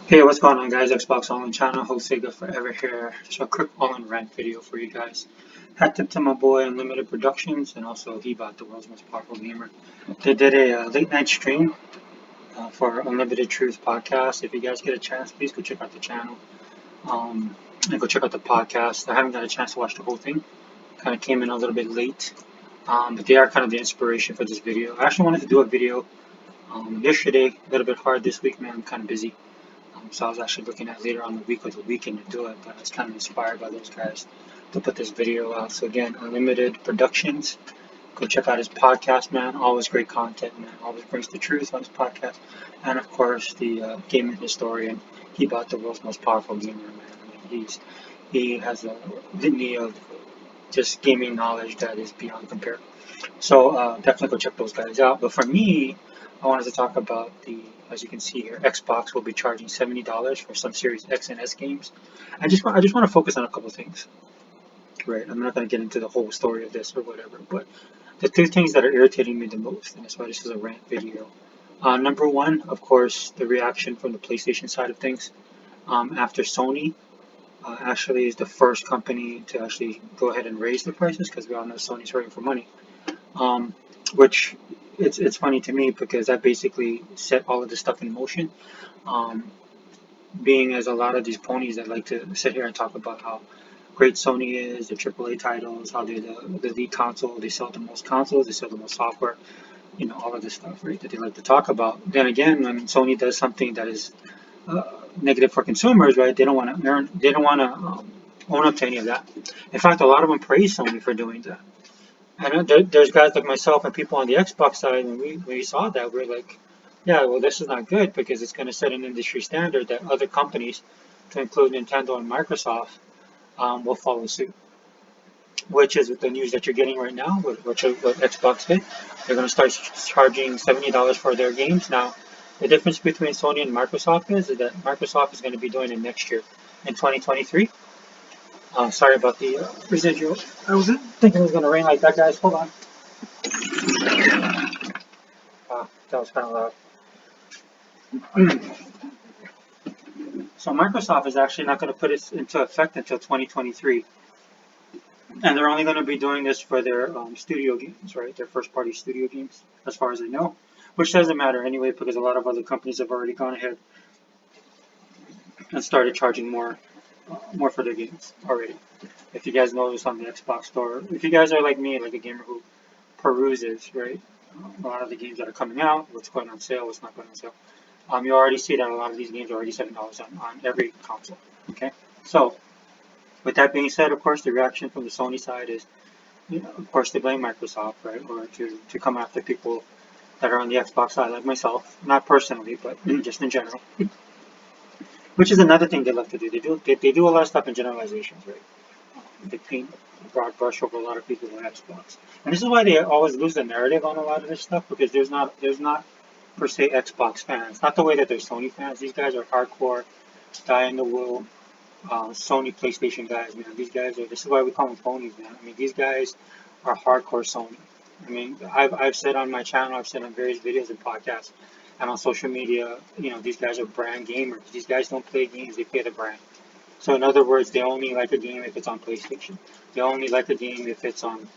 Hey, what's going on, guys? Xbox All-In channel, host Sega Forever here. Just a quick all-in rant video for you guys. Hat tip to my boy Unlimited Productions, and also he bought the world's most powerful gamer. They did a late night stream for Unlimited Truth podcast. If you guys get a chance, please go check out the channel and go check out the podcast. I haven't got a chance to watch the whole thing. Kind of came in a little bit late, but they are kind of the inspiration for this video. I actually wanted to do a video yesterday, a little bit hard this week, man. I'm kind of busy. So I was actually looking at later on the week or the weekend to do it, but I was kind of inspired by those guys to put this video out. So again, Unlimited Productions, go check out his podcast, man. Always great content, man. Always brings the truth on his podcast. And of course, the gaming historian. He bought the world's most powerful gamer, man. I mean, he has a litany of just gaming knowledge that is beyond compare. So definitely go check those guys out. But for me, I wanted to talk about as you can see here, Xbox will be charging $70 for some Series X and S games. I just want to focus on a couple things, right? I'm not going to get into the whole story of this or whatever, but the two things that are irritating me the most, and that's why this is a rant video. Number one, of course, the reaction from the PlayStation side of things after Sony actually is the first company to actually go ahead and raise the prices, because we all know Sony's hurting for money. Which it's funny to me because that basically set all of this stuff in motion. Being as a lot of these ponies that like to sit here and talk about how great Sony is, the AAA titles, how they're the lead console, they sell the most consoles, they sell the most software, all of this stuff, right, that they like to talk about. Then again, when Sony does something that is negative for consumers, right, they don't want to own up to any of that. In fact, a lot of them praise Sony for doing that. And there's guys like myself and people on the Xbox side, and we saw that, we're like, yeah, well, this is not good because it's going to set an industry standard that other companies, to include Nintendo and Microsoft, will follow suit. Which is the news that you're getting right now, what Xbox did. They're going to start charging $70 for their games. Now, the difference between Sony and Microsoft is that Microsoft is going to be doing it next year in 2023. Sorry about the residual. I was thinking it was going to rain like that, guys. Hold on. That was kind of loud. So Microsoft is actually not going to put it into effect until 2023. And they're only going to be doing this for their studio games, right? Their first-party studio games, as far as I know. Which doesn't matter anyway, because a lot of other companies have already gone ahead and started charging more for their games already. If you guys notice on the Xbox store, if you guys are like me, like a gamer who peruses, right, a lot of the games that are coming out, what's going on sale, what's not going on sale, you already see that a lot of these games are already $7 on every console. Okay, so with that being said, of course, the reaction from the Sony side is, of course, they blame Microsoft, right, or to come after people that are on the Xbox side, like myself, not personally, but just in general. Which is another thing they love to do. They do a lot of stuff in generalizations, right? They paint a broad brush over a lot of people with Xbox, and this is why they always lose the narrative on a lot of this stuff, because there's not per se Xbox fans. Not the way that they're Sony fans. These guys are hardcore, die in the wool, Sony PlayStation guys, man. These guys are. This is why we call them phonies, man. I mean, these guys are hardcore Sony. I mean, I've said on my channel, I've said on various videos and podcasts, and on social media, these guys are brand gamers. These guys don't play games; they play the brand. So in other words, they only like a game if it's on PlayStation. They only like a game if it's on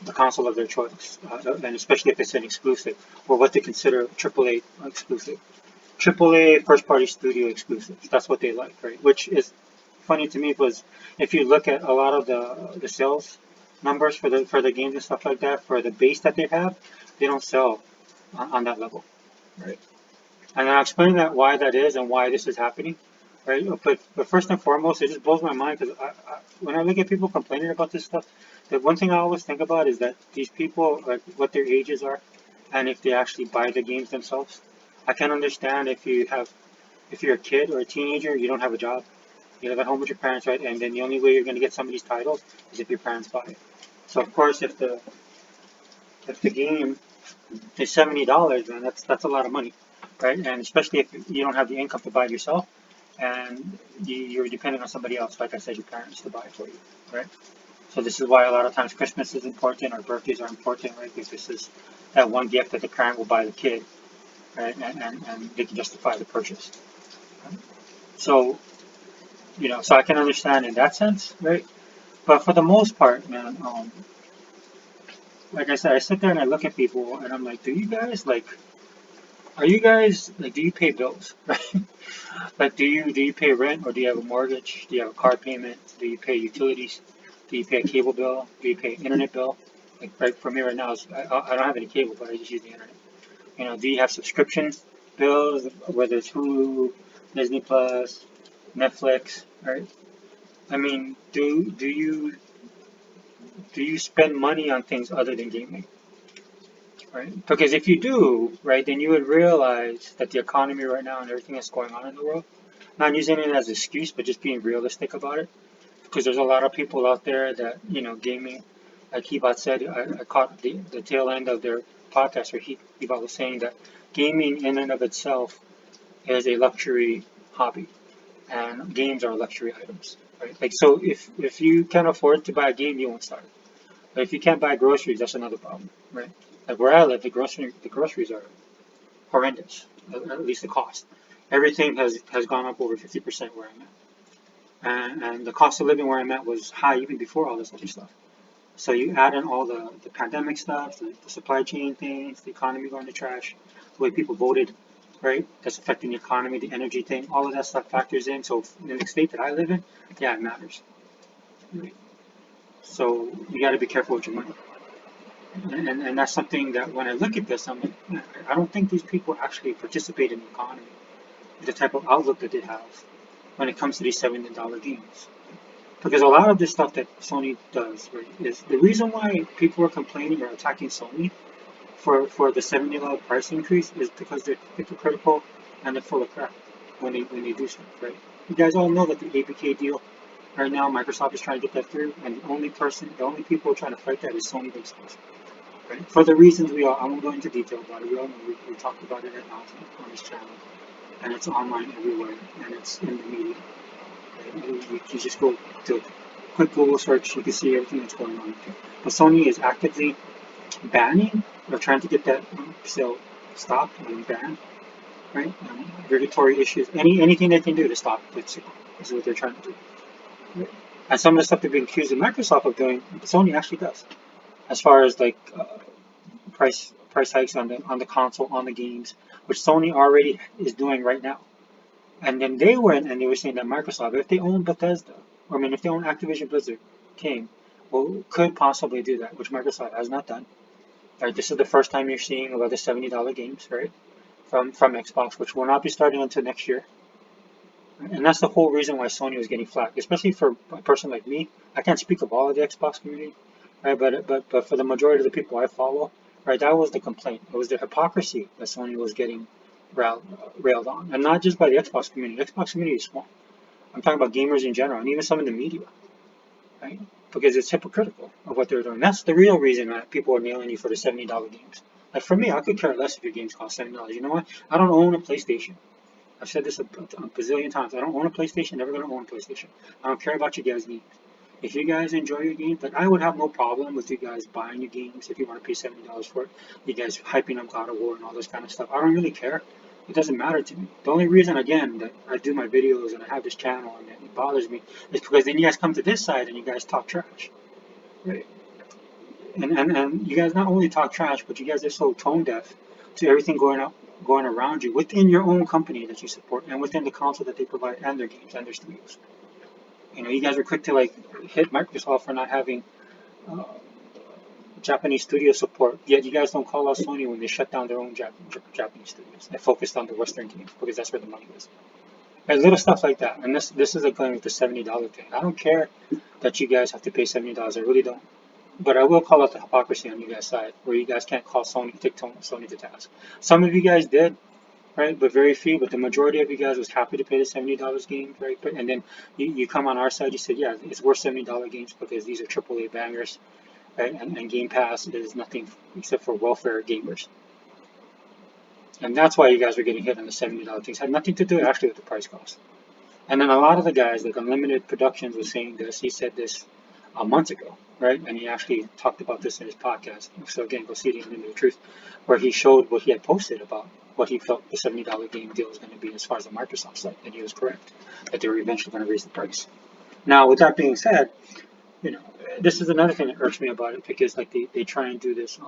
the console of their choice, and especially if it's an exclusive, or what they consider AAA exclusive. AAA first-party studio exclusives. That's what they like, right? Which is funny to me, because if you look at a lot of the sales numbers for the games and stuff like that, for the base that they have, they don't sell on that level, right? And I'll explain why that is and why this is happening, right? But first and foremost, it just blows my mind, because when I look at people complaining about this stuff, the one thing I always think about is that these people, like, what their ages are, and if they actually buy the games themselves. I can understand if you're a kid or a teenager, you don't have a job, you live at home with your parents, right? And then the only way you're going to get some of these titles is if your parents buy it. So of course, if the game is $70, man, that's a lot of money, right? And especially if you don't have the income to buy it yourself, and you're depending on somebody else, like I said, your parents, to buy it for you, right? So this is why a lot of times Christmas is important, or birthdays are important, right? Because this is that one gift that the parent will buy the kid, right? And they can justify the purchase. So, so I can understand in that sense, right? But for the most part, man, like I said, I sit there and I look at people and I'm like, are you guys like, do you pay bills, right? Like, do you pay rent or do you have a mortgage? Do you have a car payment? Do you pay utilities? Do you pay a cable bill? Do you pay internet bill? Like, right for me right now, I don't have any cable, but I just use the internet. Do you have subscriptions bills, whether it's Hulu, Disney Plus, Netflix, right? I mean, do you spend money on things other than gaming, right? Because if you do, right, then you would realize that the economy right now and everything that's going on in the world, not using it as an excuse, but just being realistic about it. Because there's a lot of people out there that, gaming, like Hebot said, I caught the tail end of their podcast where Hebot was saying that gaming in and of itself is a luxury hobby, and games are luxury items, right? Like, so if you can afford to buy a game, you won't start. But if you can't buy groceries, that's another problem, right? Like where I live, the groceries are horrendous. At least the cost. Everything has gone up over 50% where I'm at, and the cost of living where I'm at was high even before all this other stuff. So you add in all the pandemic stuff, the supply chain things, the economy going to trash, the way people voted, right? That's affecting the economy, the energy thing, all of that stuff factors in. So in the state that I live in, yeah, it matters. Right? So you got to be careful with your money. And that's something that when I look at this, I'm like, "Man, I don't think these people actually participate in the economy, the type of outlook that they have when it comes to these $70 games. Because a lot of this stuff that Sony does, right, is the reason why people are complaining or attacking Sony for the $70 price increase is because they're hypocritical and they're full of crap when they do stuff, right? You guys all know that the APK deal right now, Microsoft is trying to get that through, and the only people trying to fight that is Sony themselves. Right? For the reasons I won't go into detail about it. We all know we talked about it at nauseam on this channel, and it's online everywhere, and it's in the media. Right? You just go to a quick Google search, you can see everything that's going on. But Sony is actively banning or trying to get that sale stopped and banned, right? Regulatory issues, anything they can do to stop it is what they're trying to do. Right? And some of the stuff they're being accused of Microsoft of doing, Sony actually does, as far as like price hikes on the console, on the games, which Sony already is doing right now. And then they went and they were saying that Microsoft, if they own Bethesda, or I mean if they own Activision Blizzard, King, well, could possibly do that, which Microsoft has not done. Right, this is the first time you're seeing about the $70 games, right, from Xbox, which will not be starting until next year. And that's the whole reason why Sony was getting flack, especially for a person like me. I can't speak of all of the Xbox community, right? But for the majority of the people I follow, right, that was the complaint. It was the hypocrisy that Sony was getting railed on, and not just by the Xbox community. The Xbox community is small. I'm talking about gamers in general, and even some in the media, right? Because it's hypocritical of what they're doing. That's the real reason that people are nailing you for the $70 games. Like for me, I could care less if your games cost $70. You know what? I don't own a PlayStation. I've said this a bazillion times. I don't own a PlayStation, never gonna own a PlayStation. I don't care about you guys' games. If you guys enjoy your games, like I would have no problem with you guys buying your games if you want to pay $70 for it. You guys hyping up God of War and all this kind of stuff. I don't really care. It doesn't matter to me. The only reason, again, that I do my videos and I have this channel and it bothers me is because then you guys come to this side and you guys talk trash. Right? And you guys not only talk trash, but you guys are so tone deaf to everything going around you within your own company that you support and within the console that they provide and their games and their studios. You guys are quick to like hit Microsoft for not having uh, Japanese studio support, yet you guys don't call out Sony when they shut down their own Japanese studios and focused on the Western games because that's where the money is. And little stuff like that. And this is going with the $70 thing. I don't care that you guys have to pay $70. I really don't. But I will call out the hypocrisy on you guys' side, where you guys can't call take Sony to task. Some of you guys did, right? But very few. But the majority of you guys was happy to pay the $70 game, right? And then you come on our side, you said, yeah, it's worth $70 games because these are AAA bangers, right? And Game Pass is nothing except for welfare gamers. And that's why you guys were getting hit on the $70 things. It had nothing to do actually with the price cost. And then a lot of the guys, like Unlimited Productions, was saying this. He said this a month ago, right? And he actually talked about this in his podcast. So again, go see the Unlimited Truth, where he showed what he had posted about what he felt the $70 game deal was going to be as far as the Microsoft side, and he was correct that they were eventually going to raise the price. Now, with that being said, you know, this is another thing that irks me about it, because like they try and do this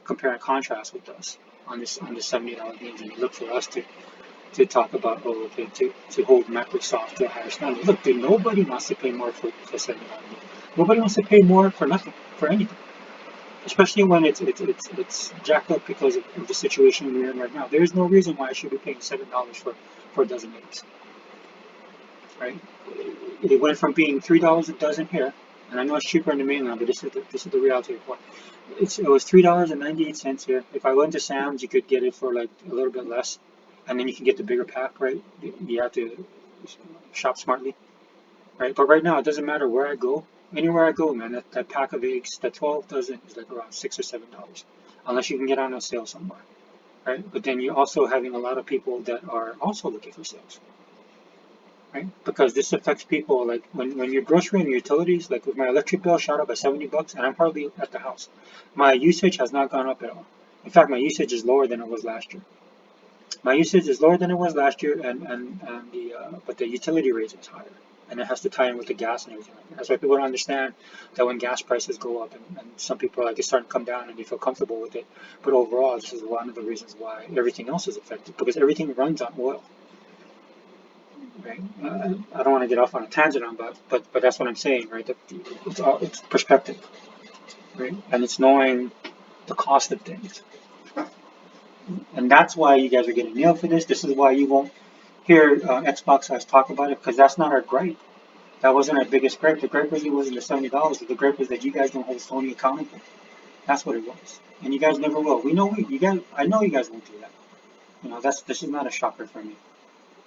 compare and contrast with us on this $70 games, and they look for us to talk about, oh, okay, to hold Microsoft to a higher standard. Look, dude, nobody wants to pay more for $70 games. Nobody wants to pay more for nothing, for anything, especially when it's jacked up because of the situation we're in right now. There is no reason why I should be paying $7 for a dozen eggs, right? It went from being $3 a dozen here, and I know it's cheaper in the mainland, but this is the reality of what it was $3.98 here. If I went to Sam's, you could get it for like a little bit less, and then you can get the bigger pack, right? You have to shop smartly, right? But right now, it doesn't matter where I go. Anywhere I go, man, that pack of eggs, that 12 dozen is like around $6 or $7, unless you can get on a sale somewhere, right? But then you're also having a lot of people that are also looking for sales, right? Because this affects people like when your grocery and your utilities, like with my electric bill shot up by $70 and I'm hardly at the house. My usage has not gone up at all. In fact, my usage is lower than it was last year. My usage is lower than it was last year, and but the utility rate is higher, and it has to tie in with the gas and everything like that. That's why people don't understand that when gas prices go up, and some people are like it's starting to come down and they feel comfortable with it. But overall, this is one of the reasons why everything else is affected, because everything runs on oil. Right? I don't want to get off on a tangent on that, but that's what I'm saying, right? That it's perspective, right? And it's knowing the cost of things, and that's why you guys are getting nailed for this. This is why you won't hear Xbox guys talk about it, because that's not our gripe. That wasn't our biggest gripe. The gripe really wasn't the $70. The gripe was that you guys don't hold Sony accountable. That's what it was, and you guys never will. We know you guys. I know you guys won't do that. You know, this is not a shocker for me,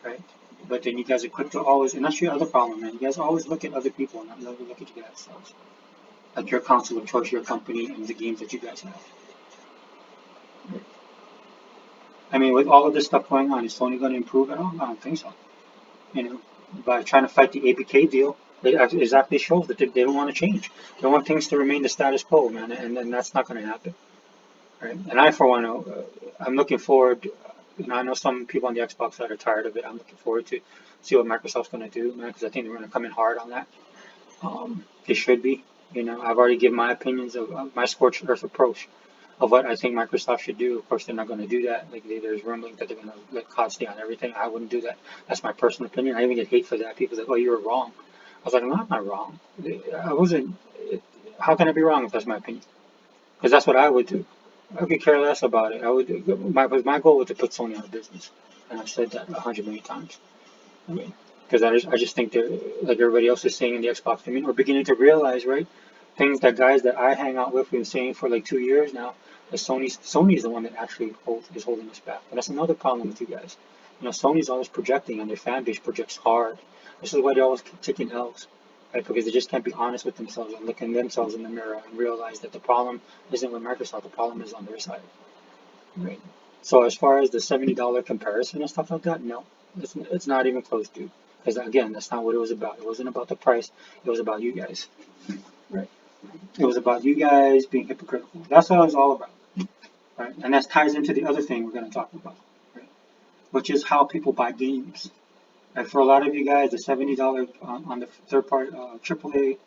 right? But then you guys are quick to always, and that's your other problem, man. You guys always look at other people and not never look at you guys yourselves. Like your council of choice, your company, and the games that you guys have. I mean, with all of this stuff going on, is Sony going to improve at all? I don't think so. You know, by trying to fight the APK deal, it exactly shows that they don't want to change. They want things to remain the status quo, man, and that's not going to happen, right? And I, for one, I'm looking forward. You know, I know some people on the Xbox side are tired of it. I'm looking forward to see what Microsoft's going to do, man, because I think they're going to come in hard on that. They should be. You know, I've already given my opinions of my scorched earth approach of what I think Microsoft should do. Of course, they're not going to do that. Like there's rumblings that they're going to let COD stay on everything. I wouldn't do that. That's my personal opinion. I even get hate for that. People say, "Oh, you were wrong." I was like, "No, I'm not wrong. I wasn't. How can I be wrong if that's my opinion? Because that's what I would do. I could care less about it. I would. My goal was to put Sony out of business, and I've said that 100 million times. I mean, because I just think that, like everybody else is saying in the Xbox community, we're beginning to realize, right? Things that guys that I hang out with, we've been saying for like 2 years now, that Sony is the one that actually is holding us back. And that's another problem with you guys. You know, Sony's always projecting, and their fan base projects hard. This is why they're always taking L's, right? Because they just can't be honest with themselves and look at themselves in the mirror and realize that the problem isn't with Microsoft, the problem is on their side, right? So as far as the $70 comparison and stuff like that, no, it's not even close, dude. Because again, that's not what it was about. It wasn't about the price. It was about you guys, right? It was about you guys being hypocritical. That's what it was all about, right? And that ties into the other thing we're going to talk about, right? Which is how people buy games. And for a lot of you guys, the $70 on the third party, AAA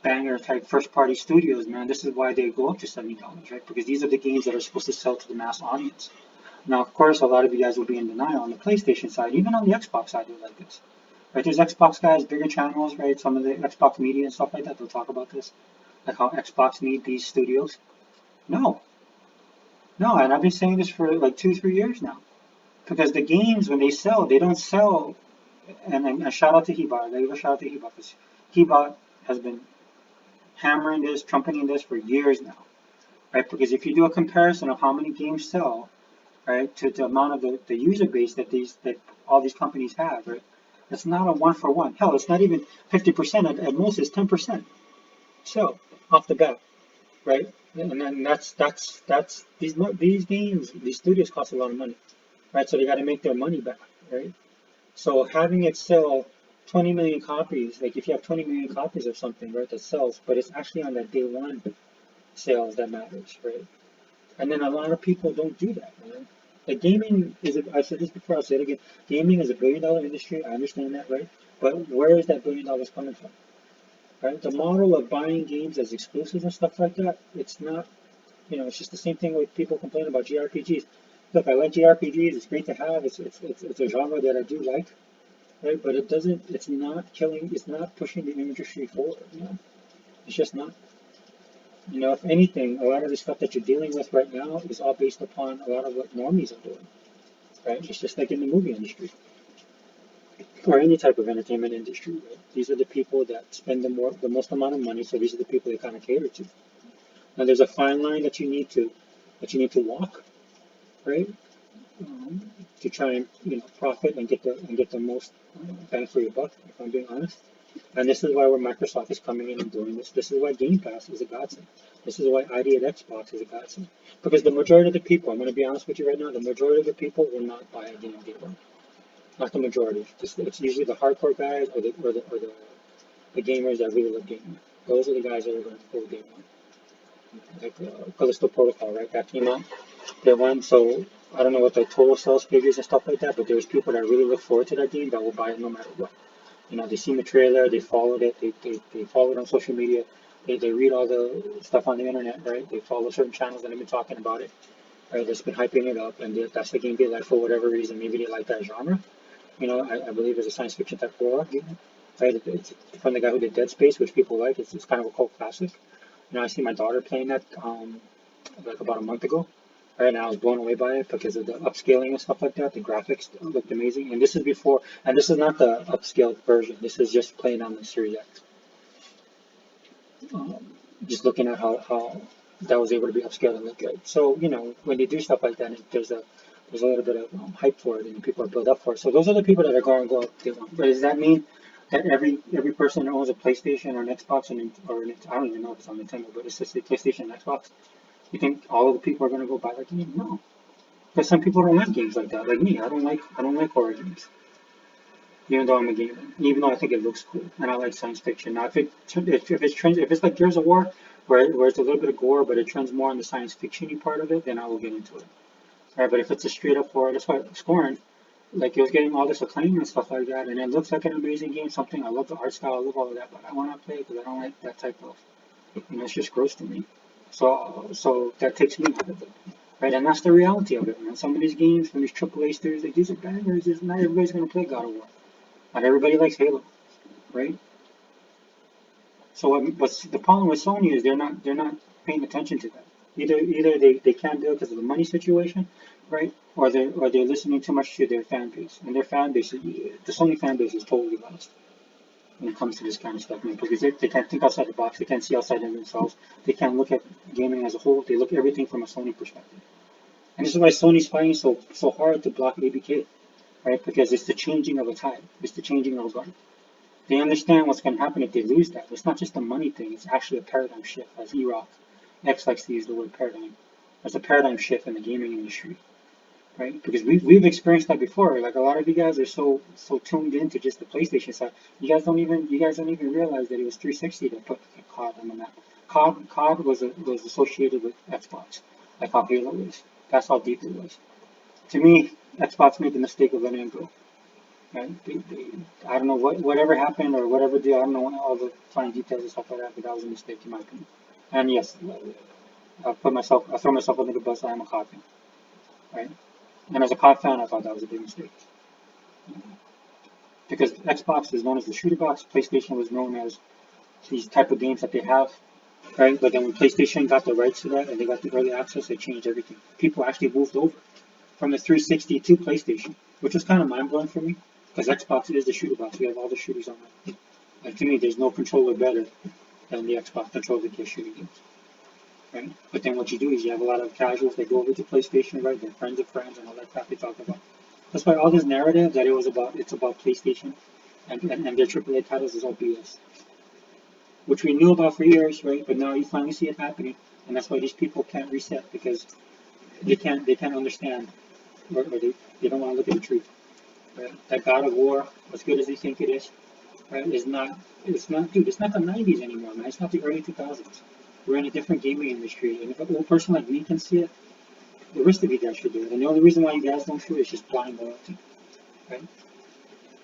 banger type first party studios, man, this is why they go up to $70, right? Because these are the games that are supposed to sell to the mass audience. Now, of course, a lot of you guys will be in denial on the PlayStation side, even on the Xbox side, they're like this. Right, there's Xbox guys, bigger channels, right? Some of the Xbox media and stuff like that, they'll talk about this, like how Xbox need these studios. No, no, and I've been saying this for like 2, 3 years now. Because the games, when they sell, they don't sell. And shout out to Hebot. I give a shout out to Hebot because Hebot has been hammering this, trumpeting this for years now, right? Because if you do a comparison of how many games sell, right, to the amount of the user base that all these companies have, right? It's not a one for one. Hell, it's not even 50%. At most, it's 10%. So off the bat, right? And then that's these games, these studios cost a lot of money, right? So they got to make their money back, right? So having it sell 20 million copies, like if you have 20 million copies of something, right, that sells, but it's actually on that day one sales that matters, right? And then a lot of people don't do that, man. Like gaming is, I said this before, I'll say it again. Gaming is $1 billion industry. I understand that, right? But where is that $1 billion coming from, right? The model of buying games as exclusives and stuff like that, it's not, it's just the same thing with people complaining about JRPGs. Look, I like JRPGs. It's great to have. It's a genre that I do like, right? But it doesn't. It's not killing. It's not pushing the industry forward. It's just not. If anything, a lot of the stuff that you're dealing with right now is all based upon a lot of what normies are doing, right? It's just like in the movie industry or any type of entertainment industry, right? These are the people that spend the most amount of money, so these are the people they kind of cater to. Now, there's a fine line that you need to walk, right? To try and profit and get the most bang for your buck. If I'm being honest. And this is why where Microsoft is coming in and doing this. This is why Game Pass is a godsend. This is why ID at Xbox is a godsend. Because the majority of the people, I'm going to be honest with you right now, the majority of the people will not buy a game day one. Not the majority. It's usually the hardcore guys or the gamers that really love gaming. Those are the guys that are going to go day one. Like Callisto Protocol, right? That came out day one. So I don't know what the total sales figures and stuff like that, but there's people that really look forward to that game that will buy it no matter what. They seen the trailer, they followed it, they followed on social media, they read all the stuff on the internet, right? They follow certain channels that have been talking about it, right? That's been hyping it up, and that's the game they like for whatever reason. Maybe they like that genre. I believe it's a science fiction type horror game, right? It's from the guy who did Dead Space, which people like. It's kind of a cult classic. I see my daughter playing that like about a month ago. Right, and I was blown away by it because of the upscaling and stuff like that. The graphics looked amazing, and this is before, and this is not the upscaled version. This is just playing on the Series X. Just looking at how that was able to be upscaled and look good. So when they do stuff like that, there's a little bit of hype for it, and people are built up for it. So those are the people that are going to go up day one. But does that mean that every person that owns a PlayStation or an Xbox or I don't even know if it's on Nintendo, but it's just a PlayStation and Xbox? You think all of the people are going to go buy that game? No. Because some people don't like games like that, like me. I don't like horror games, even though I'm a gamer. Even though I think it looks cool, and I like science fiction. Now, if it's like Gears of War, where it's a little bit of gore, but it trends more on the science fiction-y part of it, then I will get into it. All right, but if it's a straight up horror, that's why Scorn, like it was getting all this acclaim and stuff like that, and it looks like an amazing game. Something I love the art style, I love all of that, but I will not play it because I don't like that type of, it's just gross to me. So that takes me out of it. Right, and that's the reality of it, man. Some of these games, from these AAA studios, like these are bangers. Not everybody's gonna play God of War. Not everybody likes Halo, right? So, but the problem with Sony is they're not paying attention to that. Either they can't do it because of the money situation, right? Or they're listening too much to their fan base, and their fan base, the Sony fan base is totally lost when it comes to this kind of stuff, man. Because they can't think outside the box. They can't see outside of themselves. They can't look at gaming as a whole. They look at everything from a Sony perspective. And this is why Sony's fighting so hard to block ABK, right? Because it's the changing of a tide. It's the changing of a guard. They understand what's going to happen if they lose that. It's not just a money thing. It's actually a paradigm shift, as E-Rock X likes to use the word paradigm. It's a paradigm shift in the gaming industry, right? Because we've experienced that before. Like a lot of you guys are so tuned into just the PlayStation side. You guys don't even realize that it was 360 that put COD on the map. COD was associated with Xbox, like how Halo is. That's how deep it was. To me, Xbox made the mistake of letting it go. Right? I don't know whatever happened or whatever deal. I don't know all the fine details and stuff like that, but that was a mistake in my opinion. And yes, I throw myself under the bus. I am a COD fan, right? And as a COD fan, I thought that was a big mistake because Xbox is known as the shooter box. PlayStation was known as these type of games that they have, right? But then when PlayStation got the rights to that and they got the early access, they changed everything. People actually moved over from the 360 to PlayStation, which was kind of mind blowing for me because Xbox is the shooter box. We have all the shooters on it. And to me, there's no controller better than the Xbox controller that shooting games, right? But then what you do is you have a lot of casuals that go over to PlayStation, right? They're friends of friends and all that crap they talk about. That's why all this narrative that it's about PlayStation and their AAA titles is all BS, which we knew about for years, right? But now you finally see it happening, and that's why these people can't reset because they can't understand or they don't want to look at the truth. Right? That God of War, as good as they think it is, right? It's not, dude, it's not the 90s anymore, man. It's not the early 2000s. We're in a different gaming industry, and if an old person like me can see it, the rest of you guys should do it. And the only reason why you guys don't do it is just blind loyalty, right?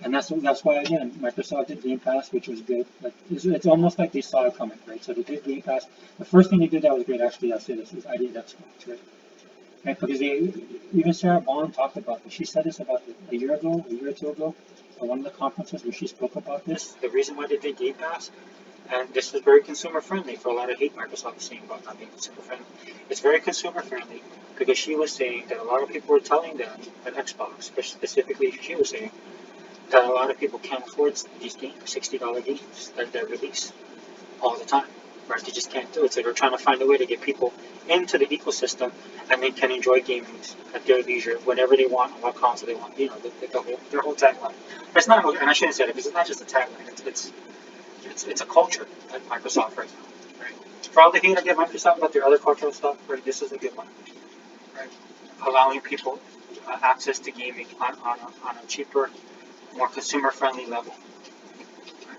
And that's why again Microsoft did Game Pass, which was good. Like it's almost like they saw it coming, right? So they did Game Pass. The first thing they did that was great. Actually, I'll say this is I did Xbox, right? Right, because they even Sarah Bond talked about this. She said this about a year ago, a year or two ago, at one of the conferences where she spoke about this. The reason why they did Game Pass, and this is very consumer friendly for a lot of hate Microsoft is saying about not being consumer friendly. It's very consumer friendly because she was saying that a lot of people were telling them at Xbox, specifically she was saying that a lot of people can't afford these games, $60 games that they release all the time, right? They just can't do it. So they're trying to find a way to get people into the ecosystem and they can enjoy gaming at their leisure whenever they want, on what console they want. You know, their whole tagline. It's not, and I shouldn't say that because it's not just a tagline. It's a culture at Microsoft right now, right? For all the hate I get Microsoft about their other cultural stuff, right? This is a good one, right? Allowing people access to gaming on a cheaper, more consumer-friendly level.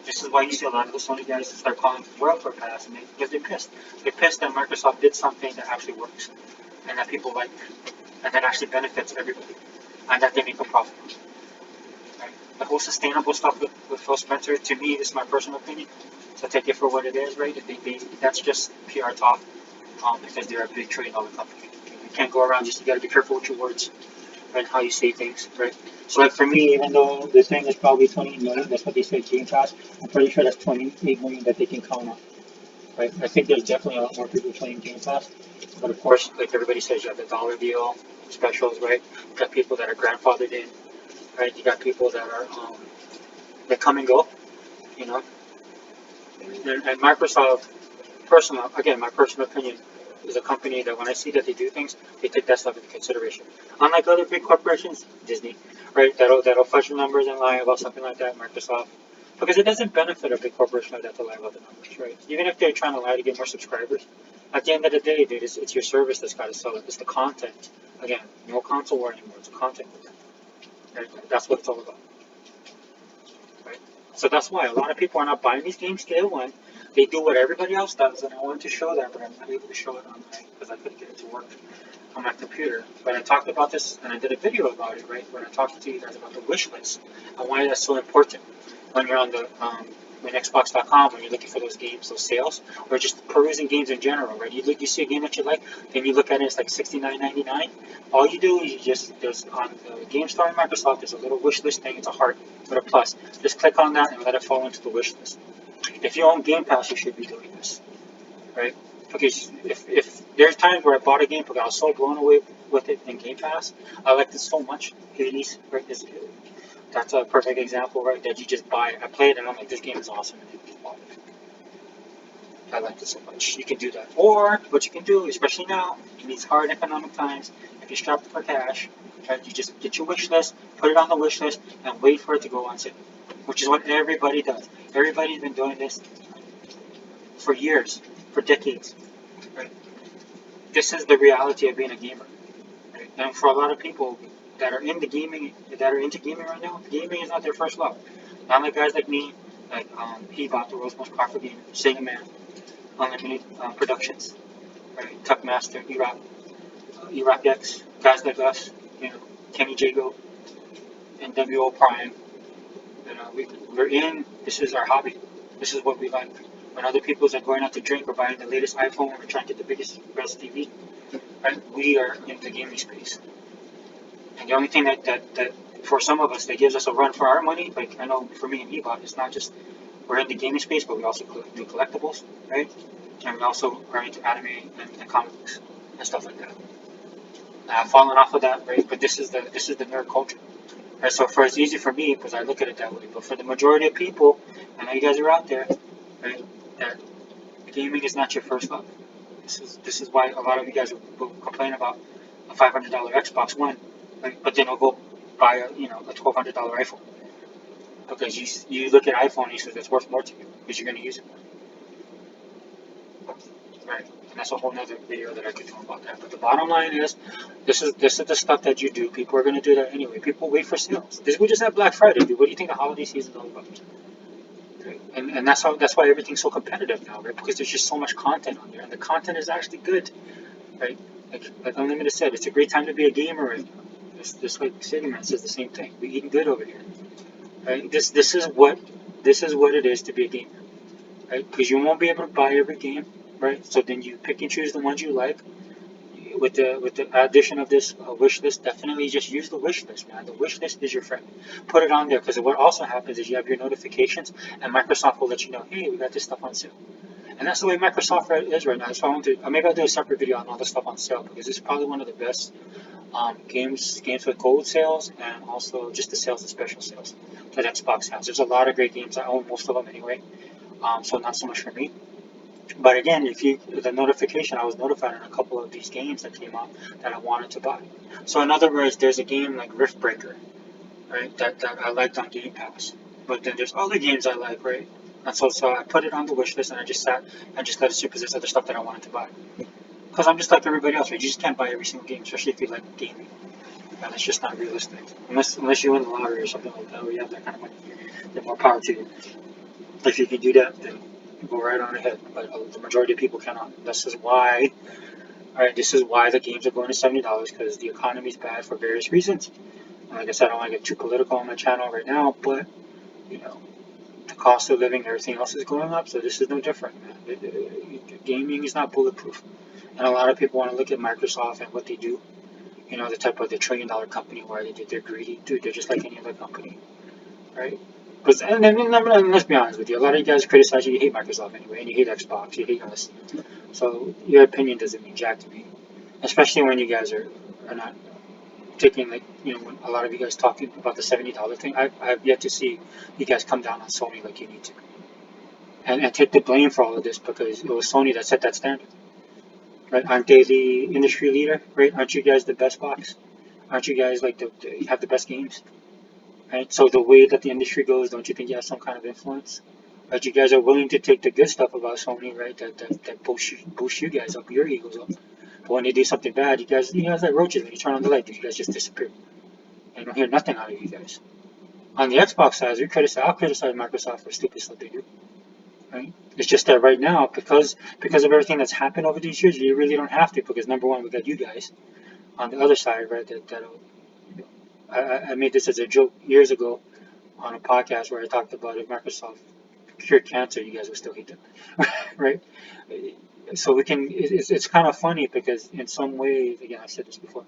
This is why you see a lot of the Sony guys start calling it welfare pass, because they're pissed. They're pissed that Microsoft did something that actually works, and that people like, and that actually benefits everybody, and that they make a profit. Right? The whole sustainable stuff with Phil Spencer, to me, this is my personal opinion, so take it for what it is, right? That's just PR talk, because they're a big trillion-dollar company. You can't go around you gotta be careful with your words and how you say things, right? So like for me, even though the thing is probably 28 million, that's what they say Game Pass, I'm pretty sure that's 28 million that they can count on, right? I think there's definitely a lot more people playing Game Pass, but of course, like everybody says, you have the dollar deal specials, right? You got people that are grandfathered in, right? You got people that are that come and go, you know. And Microsoft, my personal opinion, is a company that when I see that they do things, they take that stuff into consideration. Unlike other big corporations, Disney, right? That'll fudge the numbers and lie about something like that. Microsoft, because it doesn't benefit a big corporation like that to lie about the numbers, right? Even if they're trying to lie to get more subscribers, at the end of the day, dude, it's your service that's got to sell it. It's the content. Again, no console war anymore. It's a content. Right? That's what it's all about. Right? So that's why a lot of people are not buying these games day one. They do what everybody else does, and I wanted to show that, but I'm not able to show it online because I couldn't get it to work on my computer. But I talked about this, and I did a video about it, right? When I talked to you guys about the wish list and why that's so important when you're on the when Xbox.com, when you're looking for those games, those sales, or just perusing games in general, right? You see a game that you like, then you look at it, it's like $69.99. All you do is there's on the game store in Microsoft, there's a little wish list thing, it's a heart with a plus. Just click on that and let it fall into the wish list. If you own Game Pass, you should be doing this, right? Because if there's times where I bought a game because I was so blown away with it in Game Pass, I liked it so much. Hades, right? That's a perfect example, right? That you just buy it. I played it and I'm like, this game is awesome. And you just bought it. I liked it so much. You can do that. Or what you can do, especially now in these hard economic times, if you're strapped for cash, right, you just get your wish list, put it on the wish list, and wait for it to go on sale. Which is what everybody does. Everybody's been doing this for years, for decades. Right? This is the reality of being a gamer. Right? And for a lot of people that are into gaming right now, gaming is not their first love. Not like guys like me, like he bought the world's most powerful game, Sega Man, Unlimited Productions, right? Tuck Master, Iraq X, guys like us, you know, Kenny Jago, NWO Prime. You know, we're in. This is our hobby. This is what we like. When other people are going out to drink or buying the latest iPhone or trying to get the best TV, right? We are in the gaming space. And the only thing that for some of us that gives us a run for our money, like I know for me and Ebot, it's not just we're in the gaming space, but we also do collectibles, right? And we also are into anime and comic books and stuff like that. I've fallen off of that, right? But this is the nerd culture. Right? So it's easy for me because I look at it that way. But for the majority of people, I know you guys are out there, right? That gaming is not your first love. This is why a lot of you guys will complain about a $500 Xbox One, right? But then they'll go buy a $1,200 iPhone because you look at iPhone and you say it's worth more to you because you're going to use it more. Right. And that's a whole nother video that I could do about that. But the bottom line is, this is the stuff that you do. People are going to do that anyway. People wait for sales. We just had Black Friday, dude. What do you think the holiday season is all about? right? And that's why everything's so competitive now, right? Because there's just so much content on there, and the content is actually good, right? Like Unlimited said, it's a great time to be a gamer right now. Just like City Man says the same thing. We're eating good over here, right? This is what it is to be a gamer, right? Because you won't be able to buy every game, right? So then you pick and choose the ones you like. With the addition of this wish list, definitely just use the wish list, man. The wish list is your friend. Put it on there because what also happens is you have your notifications, and Microsoft will let you know, hey, we got this stuff on sale. And that's the way Microsoft is right now. That's why I want to. Maybe I'll do a separate video on all the stuff on sale because it's probably one of the best games with gold sales and also just the sales and special sales that Xbox has. There's a lot of great games. I own most of them anyway, so not so much for me. But again, the notification, I was notified on a couple of these games that came out that I wanted to buy. So in other words, there's a game like Rift Breaker, right, that I liked on Game Pass. But then there's other games I like, right? And so I put it on the wish list and I just sat and just let it sit because there's other stuff that I wanted to buy. Because I'm just like everybody else, right? You just can't buy every single game, especially if you like gaming. And it's just not realistic. Unless you win the lottery or something like that, or you have that kind of money. Then more power to you. If you can do that, then go right on ahead. But the majority of people cannot. This is why the games are going to $70 because the economy is bad for various reasons. Like I said, I don't want to get too political on my channel right now, but you know, the cost of living, everything else is going up, so this is no different, man. Gaming is not bulletproof, and a lot of people want to look at Microsoft and what they do. You know, the type of the $1 trillion company where they're greedy, dude. They're just like any other company, right? Because and let's be honest with you, a lot of you guys criticize you hate Microsoft anyway, and you hate Xbox, you hate us. So your opinion doesn't mean jack to me, especially when you guys are not taking like when a lot of you guys talking about the $70 thing. I've yet to see you guys come down on Sony like you need to, and take the blame for all of this because it was Sony that set that standard, right? Aren't they the industry leader, right? Aren't you guys the best box? Aren't you guys like you have the best games, right? So the way that the industry goes, don't you think you have some kind of influence? Right? You guys are willing to take the good stuff about Sony, right? That boosts you guys up, your egos up. But when they do something bad, you guys like roaches. When you turn on the light, you guys just disappear. And you don't hear nothing out of you guys. On the Xbox side, I'll criticize Microsoft for stupid stuff they do. Right? It's just that right now, because of everything that's happened over these years, you really don't have to. Because number one, we got you guys on the other side, right? I made this as a joke years ago on a podcast where I talked about if Microsoft cured cancer, you guys would still hate them, right? So it's kind of funny because in some ways, again, I said this before,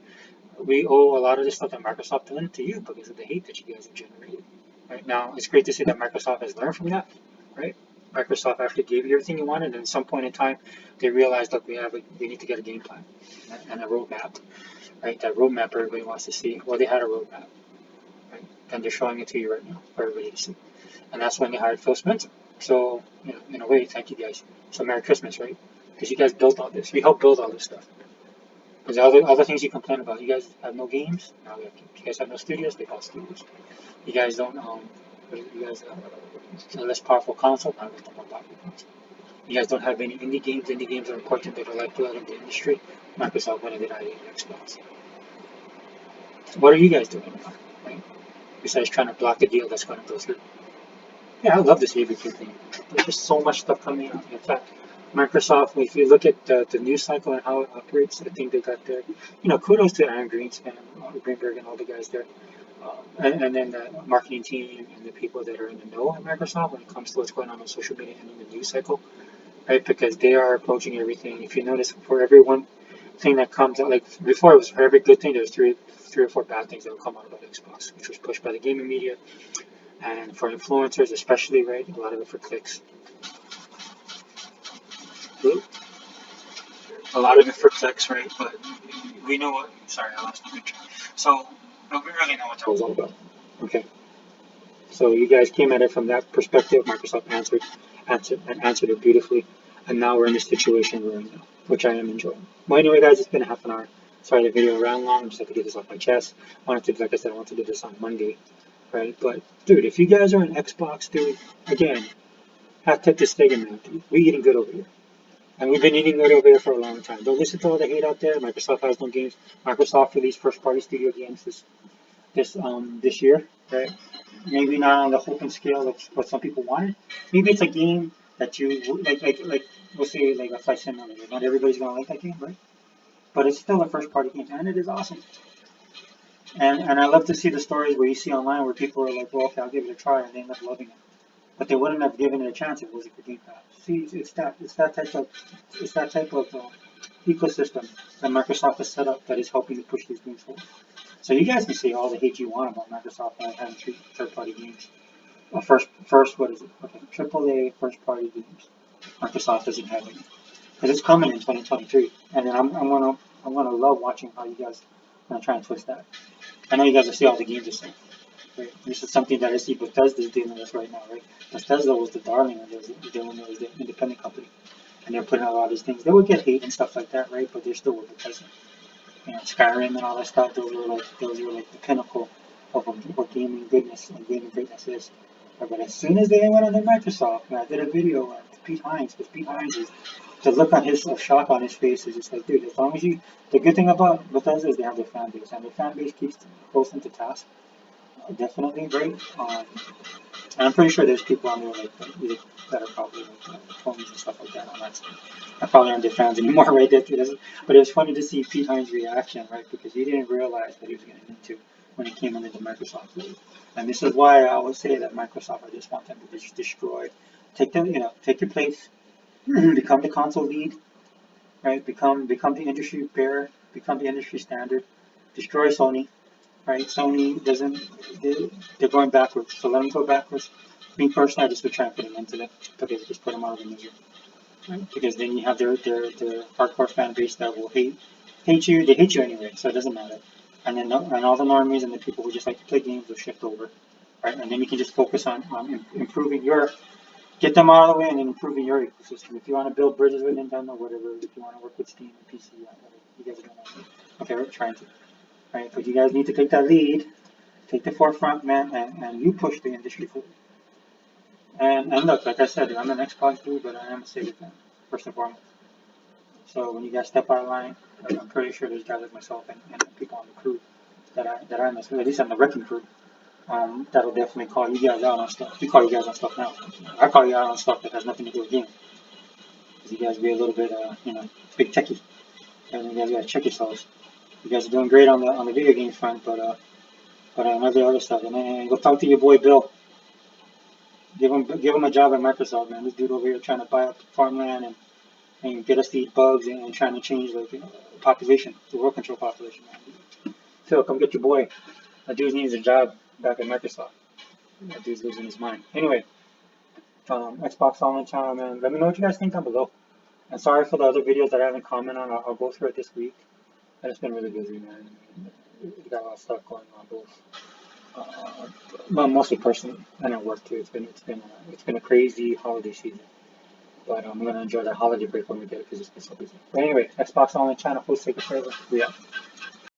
we owe a lot of this stuff that Microsoft done to you because of the hate that you guys have generated. Right now, it's great to see that Microsoft has learned from that, right? Microsoft actually gave you everything you wanted, and at some point in time, they realized, look, we need to get a game plan and a roadmap, right? That roadmap everybody wants to see. Well, they had a roadmap, right? And they're showing it to you right now for everybody to see. And that's when they hired Phil Spencer. So, in a way, thank you guys. So Merry Christmas, right? Because you guys built all this. You helped build all this stuff. Because other things you complain about, you guys have no games. Now we have games. You guys have no studios. They bought studios. You guys don't. You guys a less powerful console. Now we have more powerful console. You guys don't have any indie games. Indie games are important. They're the lifeblood of the industry. Microsoft went and did ID and Xbox. What are you guys doing now? Right? Besides trying to block the deal that's going to go through. Yeah, I love this ABQ thing. There's just so much stuff coming out. In fact, Microsoft, if you look at the news cycle and how it operates, I think they got their, kudos to Aaron Greenspan, Greenberg, and all the guys there. And then the marketing team and the people that are in the know at Microsoft when it comes to what's going on social media and in the news cycle, right? Because they are approaching everything. If you notice, for every one thing that comes out, like before it was for every good thing, there's three or four bad things that would come out about Xbox, which was pushed by the gaming media. And for influencers especially, right, a lot of it for clicks. A lot of it for clicks, right, but we know what, sorry, I lost the picture. So, but we really know what that was all about, okay? So you guys came at it from that perspective. Microsoft answered it beautifully. And now we're in this situation we're in now, which I am enjoying. Well, anyway, guys, it's been a half an hour. Sorry, the video ran long. I just had to get this off my chest. Like I said, I wanted to do this on Monday, right? But, dude, if you guys are an Xbox, dude, again, have to stay in, man. We're eating good over here. And we've been eating good over here for a long time. Don't listen to all the hate out there. Microsoft has no games. Microsoft released first-party studio games this year, right? maybe not on the hope and scale of what some people wanted. Maybe it's a game that you like we'll say like a flight simulator. Not everybody's gonna like that game, right? But it's still a first party game, and it is awesome. And I love to see the stories where you see online where people are like, well, okay, I'll give it a try, and they end up loving it. But they wouldn't have given it a chance if it wasn't for Game Pass. See, it's that type of ecosystem that Microsoft has set up that is helping to push these games forward. So you guys can say all the hate you want about Microsoft not having third party games. First, what is it? Okay, AAA first party games. Microsoft doesn't have any because it's coming in 2023, and then I'm gonna love watching how you guys gonna try and twist that. I know you guys will see all the games the same. Right? This is something that I see Bethesda is dealing with right now, right? Bethesda was the darling of those dealing with the independent company, and they're putting out a lot of these things. They would get hate and stuff like that, right? But they're still with Bethesda. You know, Skyrim and all that stuff. Those are like the pinnacle of what gaming goodness and gaming greatness is. But as soon as they went under Microsoft, and I did a video on Pete Hines, because Pete Hines is the look on his of shock on his face is just like, dude, as long as you, the good thing about Bethesda is they have their fan base, and their fan base keeps close into task, definitely, right? And I'm pretty sure there's people on there like that are probably like phones and stuff like that on that side. I probably aren't their fans anymore, right? But it was funny to see Pete Hines' reaction, right? Because he didn't realize what he was getting into when he came under the Microsoft lead. And this is why I always say that Microsoft, I just want them to just destroy, take your place, become the console lead, right? Become the industry bearer, become the industry standard, destroy Sony, right? Sony doesn't, they're going backwards, so let them go backwards. Me personally, I just would try and put them into them, because just put them out of the misery, right? Because then you have their hardcore fan base that will hate you. They hate you anyway, so it doesn't matter. And then and all the normies and the people who just like to play games will shift over, right? And then you can just focus on improving get them out of the way and then improving your ecosystem. If you want to build bridges with Nintendo, whatever. If you want to work with Steam and PC, whatever. You guys are doing that. Okay, we're trying to, right? But you guys need to take that lead, take the forefront, man, and you push the industry forward. And look, like I said, I'm an Xbox dude, but I am a Sega fan, first and foremost. So when you guys step out of line, I'm pretty sure there's guys like myself and people on the crew that I mess with, at least on the wrecking crew, that'll definitely call you guys out on stuff. We call you guys on stuff now. I call you out on stuff that has nothing to do with gaming. Because you guys be a little bit, big techie. And you guys gotta check yourselves. You guys are doing great on the video game front, but on other stuff. And then go talk to your boy Bill. Give him a job at Microsoft, man. This dude over here trying to buy up farmland and get us to eat bugs and trying to change the population, the world control population, man. Phil, come get your boy. That dude needs a job back at Microsoft. That dude's losing his mind. Anyway, Xbox Online channel, man. Let me know what you guys think down below. And sorry for the other videos that I haven't commented on. I'll go through it this week. I've just been really busy, man. We got a lot of stuff going on, both, but mostly personally and at work too. It's been a crazy holiday season. But I'm gonna enjoy that holiday break when we get it because it's been so busy. But anyway, Xbox Online channel, full sake of server. We out.